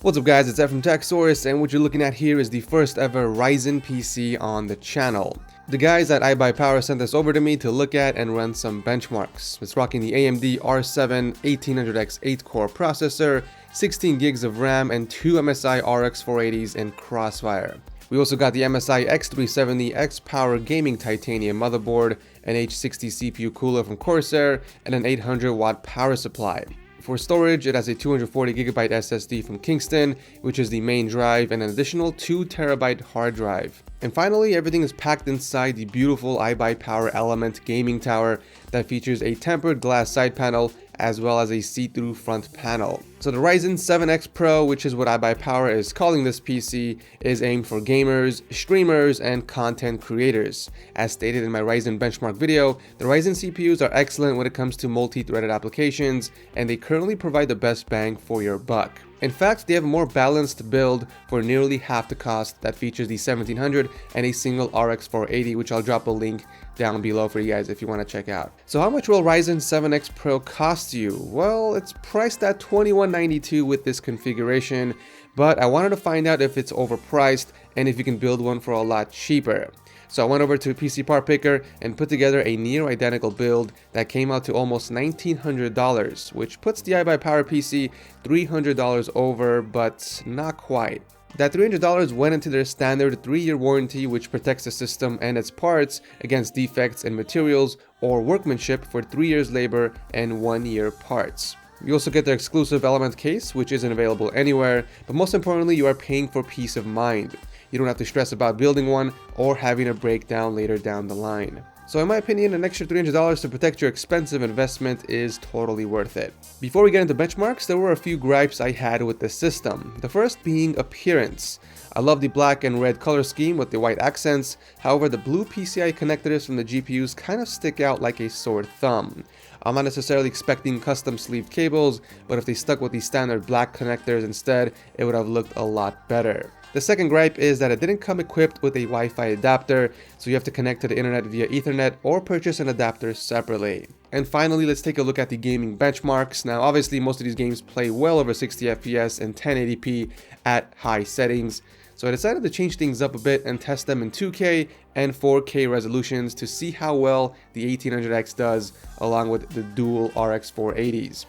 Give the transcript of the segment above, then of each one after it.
What's up guys, it's Ed from Techsource, and what you're looking at here is the first ever Ryzen PC on the channel. The guys at iBuyPower sent this over to me to look at and run some benchmarks. It's rocking the AMD R7 1800X 8-core processor, 16 gigs of RAM, and 2 MSI RX 480s in crossfire. We also got the MSI X370 X-Power Gaming Titanium motherboard, an H60 CPU cooler from Corsair, and an 800 watt power supply. For storage, it has a 240GB SSD from Kingston, which is the main drive, and an additional 2TB hard drive. And finally, everything is packed inside the beautiful iBuyPower Element gaming tower that features a tempered glass side panel as well as a see-through front panel. So the Ryzen 7X Pro, which is what iBuyPower is calling this PC, is aimed for gamers, streamers, and content creators. As stated in my Ryzen benchmark video, the Ryzen CPUs are excellent when it comes to multi-threaded applications, and they currently provide the best bang for your buck. In fact, they have a more balanced build for nearly half the cost that features the 1700 and a single RX 480, which I'll drop a link down below for you guys if you want to check out. So how much will Ryzen 7X Pro cost you? Well, it's priced at $2192 with this configuration, but I wanted to find out if it's overpriced and if you can build one for a lot cheaper. So I went over to PC Part Picker and put together a near identical build that came out to almost $1,900, which puts the iBuyPower PC $300 over, but not quite. That $300 went into their standard 3-year warranty, which protects the system and its parts against defects in materials or workmanship for 3 years labor and 1 year parts. You also get their exclusive Element case, which isn't available anywhere, but most importantly, you are paying for peace of mind. You don't have to stress about building one or having a breakdown later down the line. So in my opinion, an extra $300 to protect your expensive investment is totally worth it. Before we get into benchmarks, there were a few gripes I had with the system. The first being appearance. I love the black and red color scheme with the white accents. However, the blue PCI connectors from the GPUs kind of stick out like a sore thumb. I'm not necessarily expecting custom sleeved cables, but if they stuck with the standard black connectors instead, it would have looked a lot better. The second gripe is that it didn't come equipped with a Wi-Fi adapter, so you have to connect to the internet via Ethernet or purchase an adapter separately. And finally, let's take a look at the gaming benchmarks. Now, obviously, most of these games play well over 60 FPS and 1080p at high settings. So I decided to change things up a bit and test them in 2K and 4K resolutions to see how well the 1800X does along with the dual RX 480s.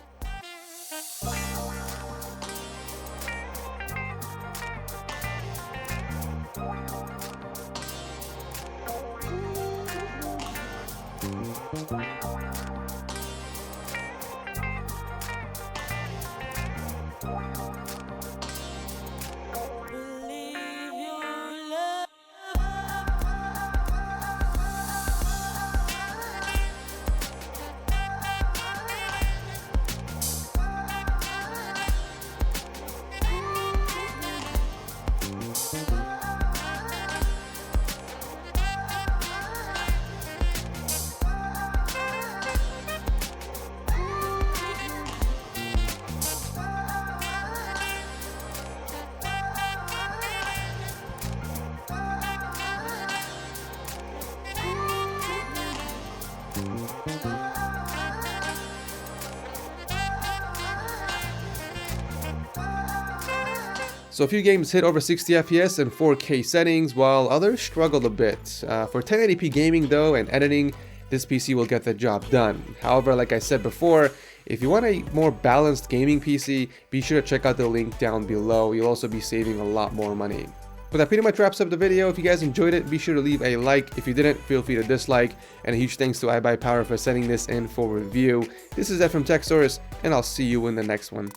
So a few games hit over 60 FPS and 4K settings, while others struggled a bit. For 1080p gaming though and editing, this PC will get the job done. However, like I said before, if you want a more balanced gaming PC, be sure to check out the link down below. You'll also be saving a lot more money. But that pretty much wraps up the video. If you guys enjoyed it, be sure to leave a like. If you didn't, feel free to dislike. And a huge thanks to iBuyPower for sending this in for review. This is Ed from Techsource, and I'll see you in the next one.